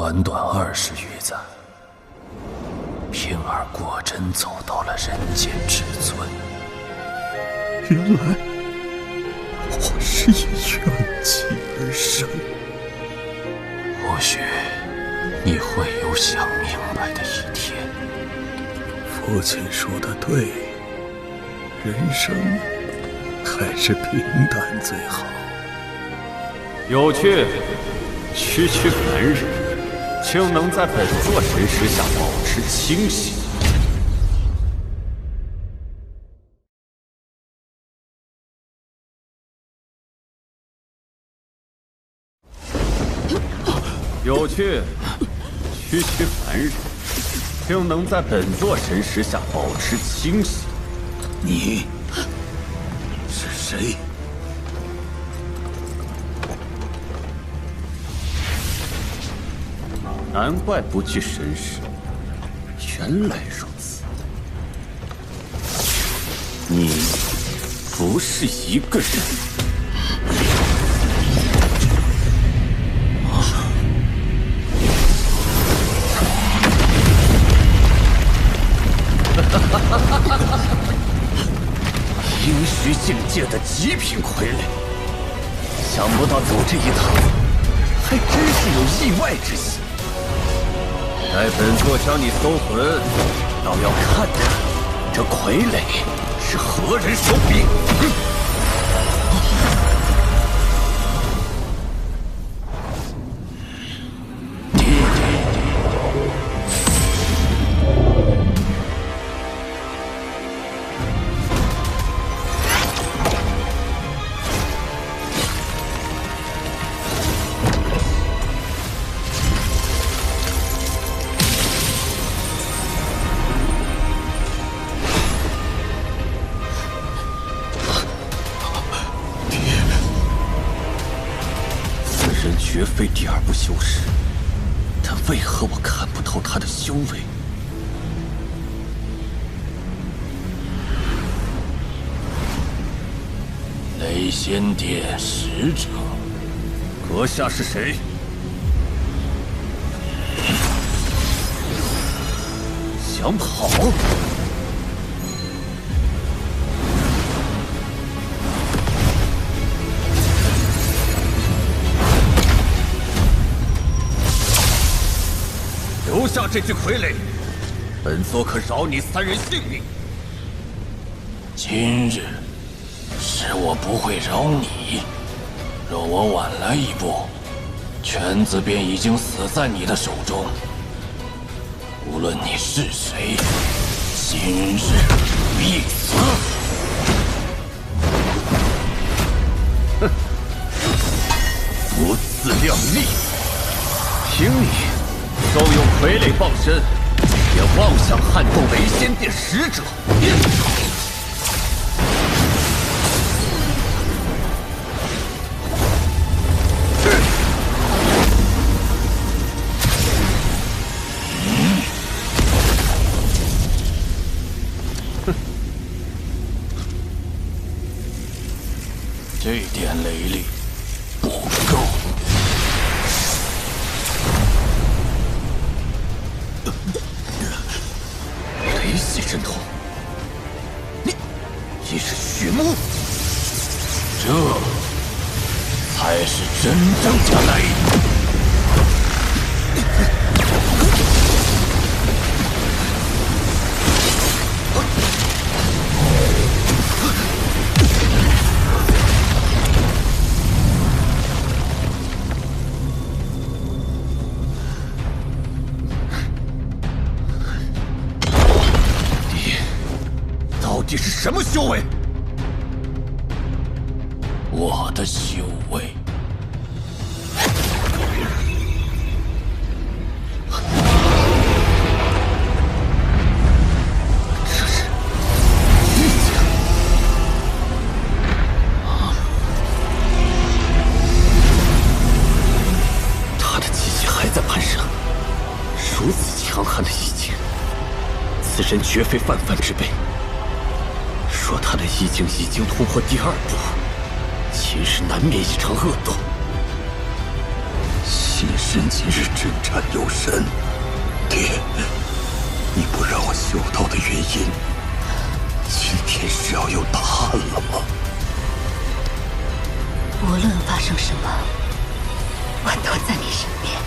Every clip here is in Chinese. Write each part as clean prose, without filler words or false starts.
短短20余载，平儿果真走到了人间至尊。原来我是以怨气而生。或许你会有想明白的一天。父亲说的对，人生还是平淡最好。有趣，区区凡人，竟能在本座神识下保持清醒。有趣，区区凡人，竟能在本座神识下保持清醒。你是谁？难怪不惧神识，原来如此。你不是一个人。阴虚境界的极品傀儡，想不到走这一趟，还真是有意外之喜。待本座将你搜魂，倒要看看这傀儡是何人手笔。绝非第二部修士，但为何我看不透他的修为？雷仙殿使者，阁下是谁？想跑？留下这具傀儡，本座可饶你3人性命。今日是我不会饶你，若我晚来一步，犬子便已经死在你的手中。无论你是谁，今日必死！哼，不自量力！凭你！收用傀儡傍身，也妄想撼动雷仙殿使者！这点雷力不够。雷系神通，你是血魔，这才是真正的雷。你是什么修为？我的修为，这是玉甲。他的气息还在攀升，如此强悍的意境，此人绝非泛泛之辈。若他的意境已经突破第2步，今日难免一场恶斗。今时今日征战有神，爹，你不让我修道的原因，今天是要有答案了吗？无论发生什么，我都在你身边。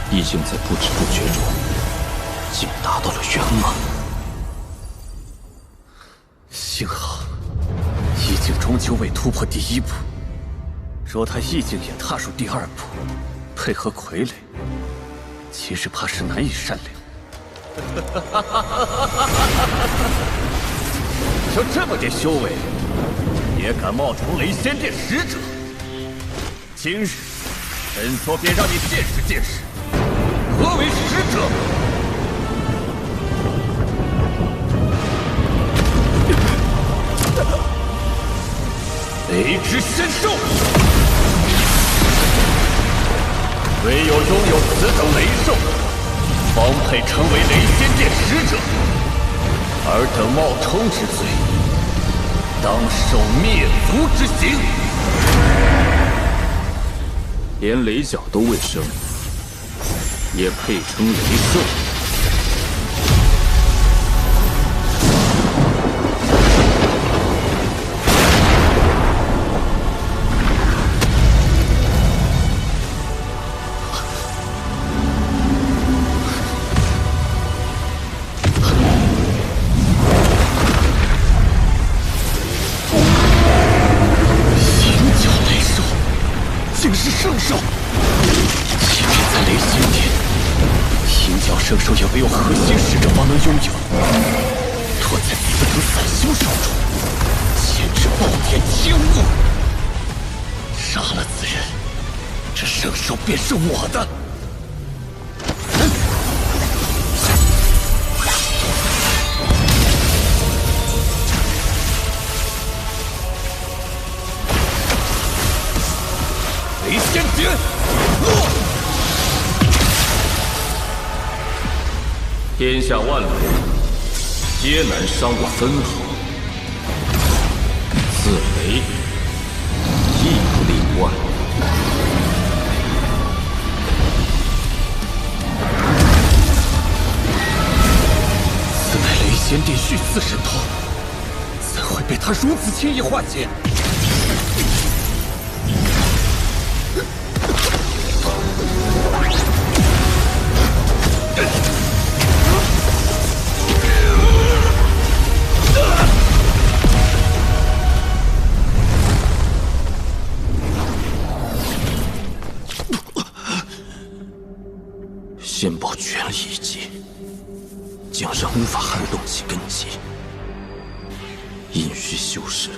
意境在不知不觉中，竟达到了圆满。幸好，意境终究未突破第一步。若他意境也踏入第二步，配合傀儡，其实怕是难以善了。就这么点修为，也敢冒充雷仙殿使者？今日，本座便让你见识见识。何为使者？雷之神兽，唯有拥有此等雷兽，方配成为雷仙殿使者。尔等冒充之罪，当受灭族之刑。连雷角都未生，也配称雷兽？竟是圣兽！即便在雷仙殿，银角圣兽也唯有核心使者方能拥有。托在此等散修手中，牵制暴天轻物。杀了此人，这圣兽便是我的。雷仙诀，天下万雷，皆难伤我分毫。此雷亦不例外。此乃雷仙殿续次神通，怎会被他如此轻易化解？仙宝全力一击，竟仍无法撼动其根基。阴虚修士，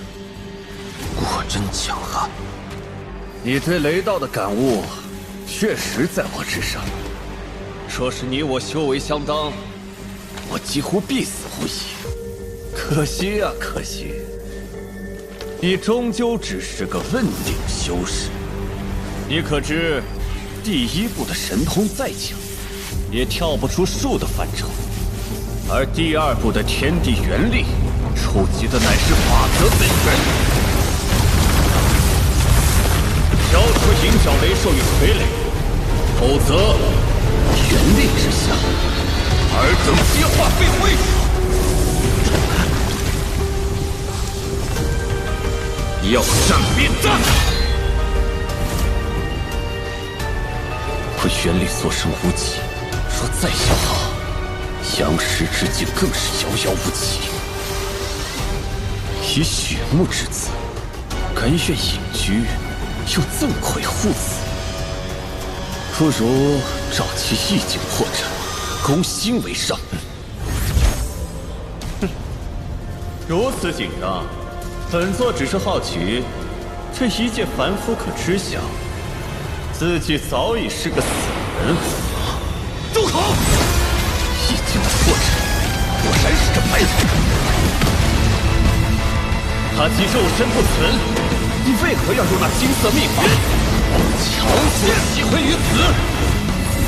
果真强悍。你对雷道的感悟，确实在我之上。若是你我修为相当，我几乎必死无疑。可惜啊，可惜！你终究只是个问鼎修士。你可知，第一步的神通再强，也跳不出术的范畴；而第二步的天地元力，触及的乃是法则本源。交出银角雷兽与傀儡，否则元力之下，尔等皆化飞灰。要战便战！我元力所生无极，若再消耗，阳时之境更是遥遥无期。以血木之子，甘愿隐居，又赠魁护子，不如照其意境破绽，攻心为上。如此紧张，本座只是好奇，这一介凡夫可知晓，自己早已是个死人。住口！意境的破绽，果然是这白虎。他既肉身不存，你为何要用那金色秘法，强行吸魂于此？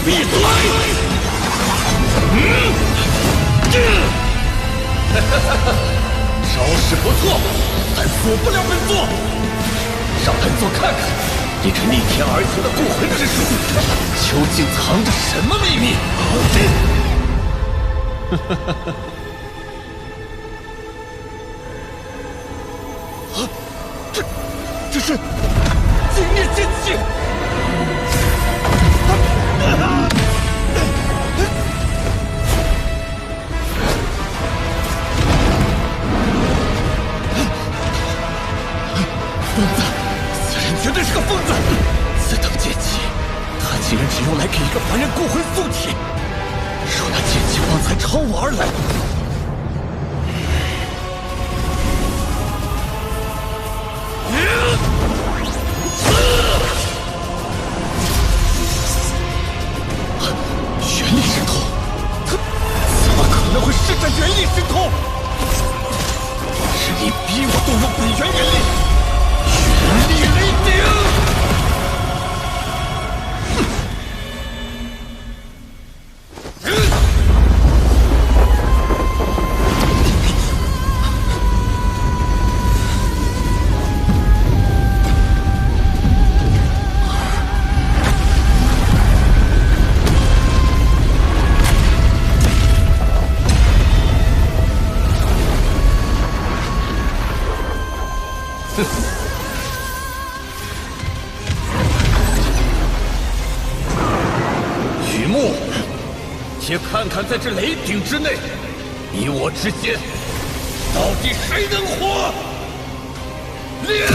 闭嘴！招式不错，但锁不了本座。让本座看看你这逆天而行的固魂之术，究竟藏着什么秘密？这是惊灭剑气！疯子，此人绝对是个疯子！此等剑气，他竟然只用来给一个凡人固魂附体。若那剑气方才朝我而来，元力神通，他怎么可能会施展元力神通？是你逼我动用本源元力，元力雷霆！雨幕，且看看在这雷鼎之内，你我之间到底谁能活？烈！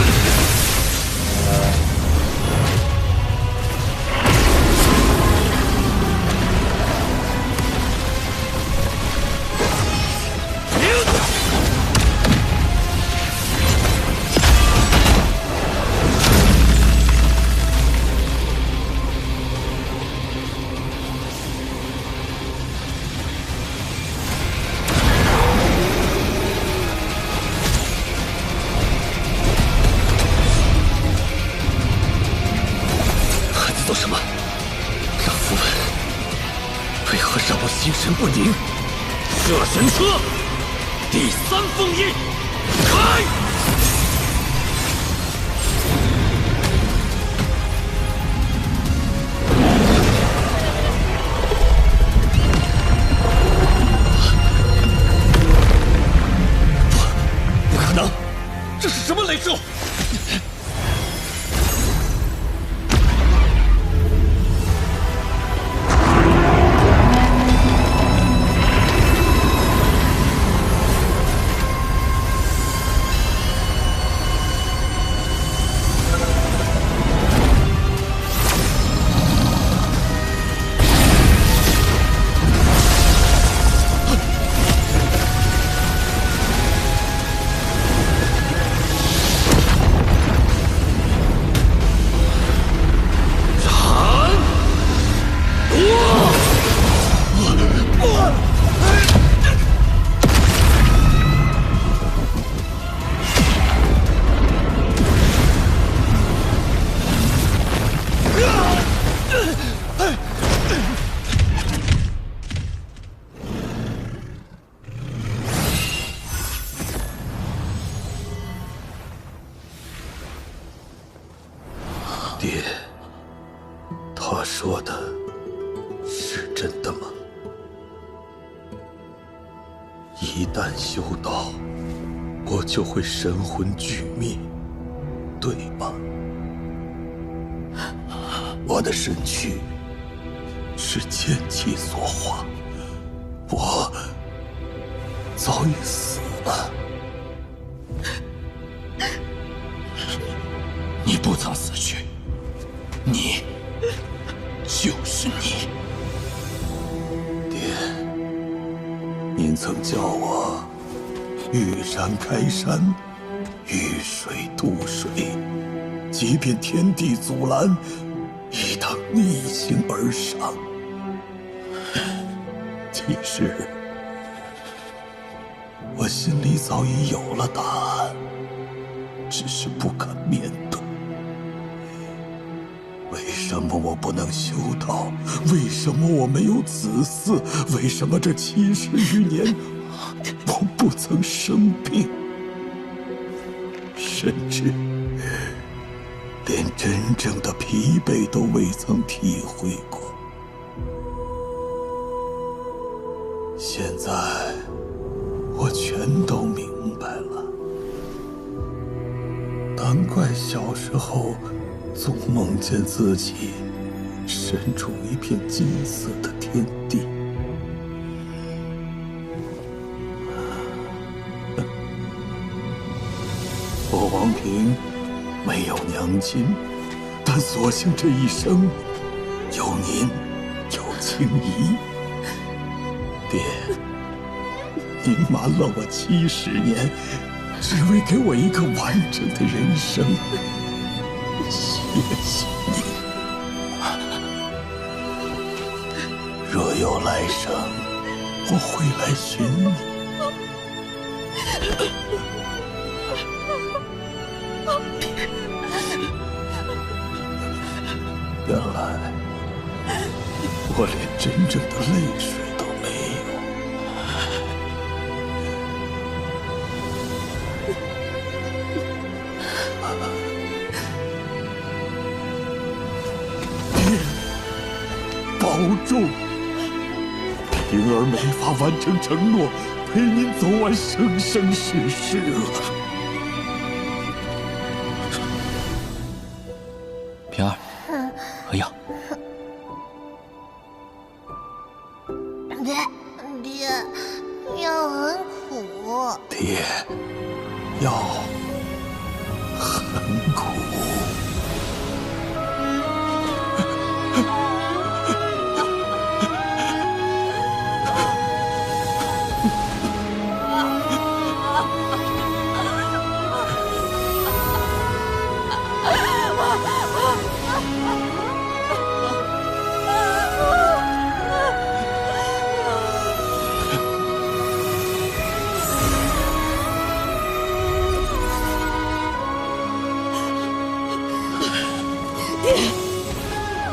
做什么？让符文为何让我心神不宁？射神车，第三封印，开！不可能！这是什么雷兽？爹，他说的是真的吗？一旦修道，我就会神魂俱灭，对吧？我的身躯是剑气所化，我早已死了。你不曾死去，你就是你。爹，您曾叫我遇山开山，遇水渡水，即便天地阻拦，亦当逆行而上。其实，我心里早已有了答案，只是不敢面对。为什么我不能修道？为什么我没有子嗣？为什么这70余年我不曾生病？甚至连真正的疲惫都未曾体会过。现在我全都明白了，难怪小时候总梦见自己身处一片金色的天地。我王平没有娘亲，但所幸这一生有您，有青姨。爹，您瞒了我70年，只为给我一个完整的人生。谢谢你。若有来生，我会来寻你。原来我连真正的泪水都没有。爹，保重！平儿没法完成承诺，陪您走完生生世世了。平儿，喝药。爹，药很苦。爹，药很苦。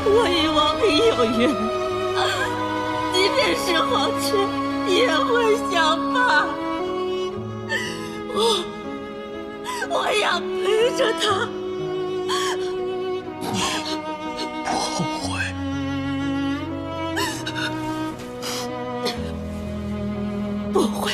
我与王平有约，即便是黄泉，也会相伴。我要陪着他。不会。不会。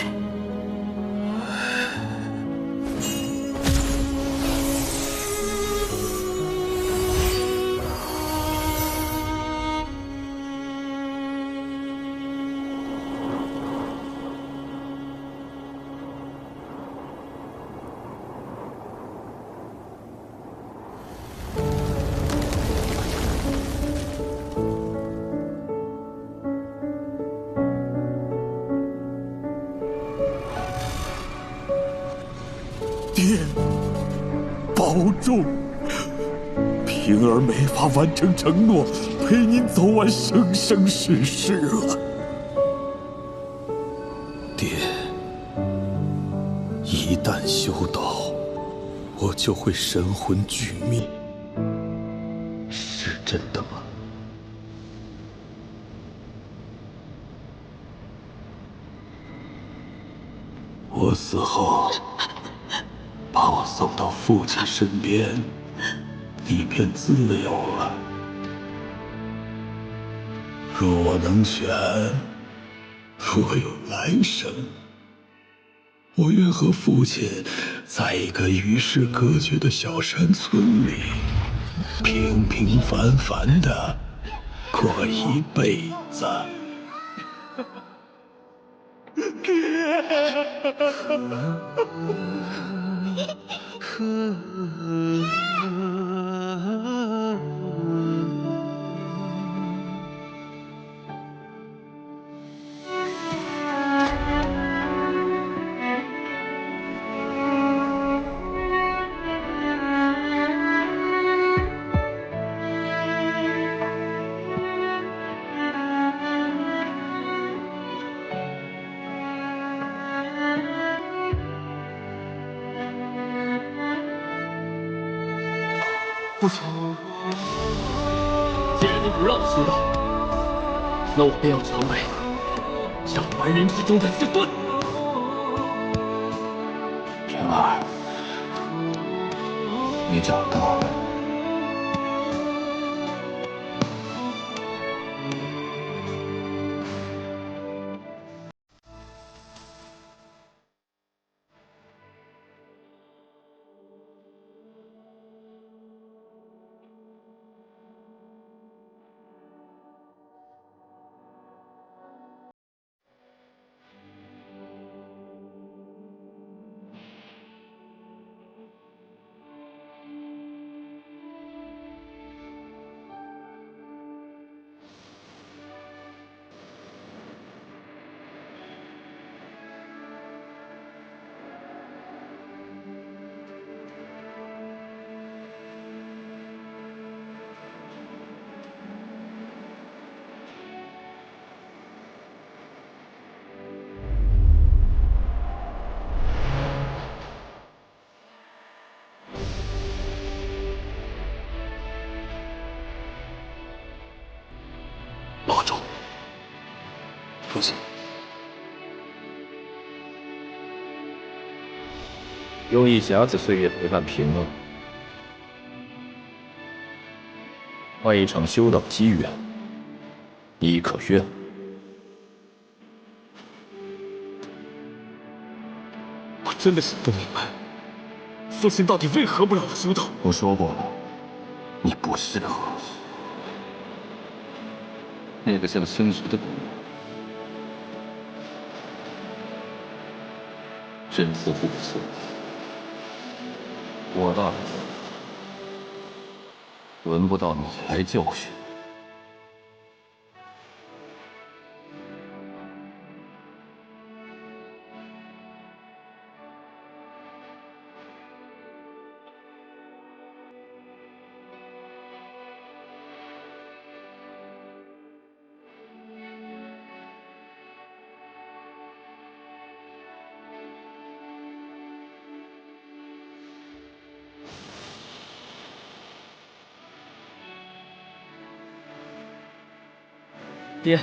爹，保重！平儿没法完成承诺，陪您走完生生世世了。爹，一旦修道，我就会神魂俱灭，是真的吗？我死后，把我送到父亲身边，你便自由了。若我能选，若有来生，我愿和父亲在一个与世隔绝的小山村里，平平凡凡的过一辈子。父亲。你不让修道，那我便要成为这凡人之中的至尊。玄儿，你长大了。保重，父亲。用一匣子岁月陪伴平安，换一场修道机缘，你可愿？我真的是不明白，父亲到底为何不让我修道？我说过了，你不适合。那个像星矢的鬼，真不错。我大了，轮不到你来教训。爹，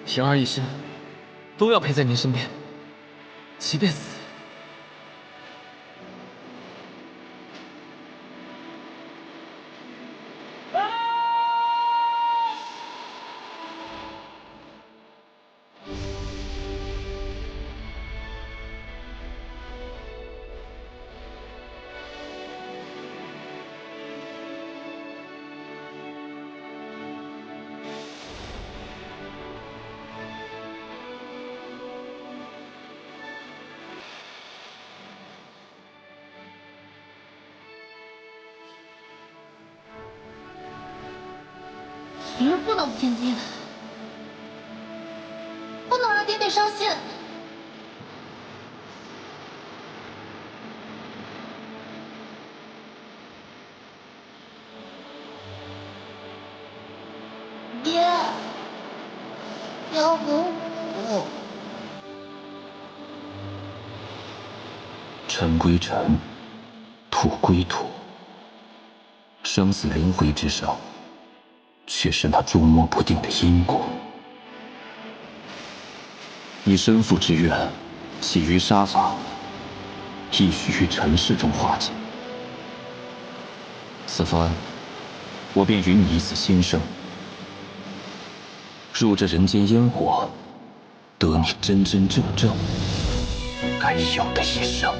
玄儿一生都要陪在您身边，即便死。女儿不能不听爹，不能让爹爹伤心。爹，要不我……尘归尘，土归土，生死轮回之上，却是那捉摸不定的因果。你生父之愿，起于杀伐，亦须于尘世中化解。此番，我便与你一次新生，入这人间烟火，得你真真正正该有的一生。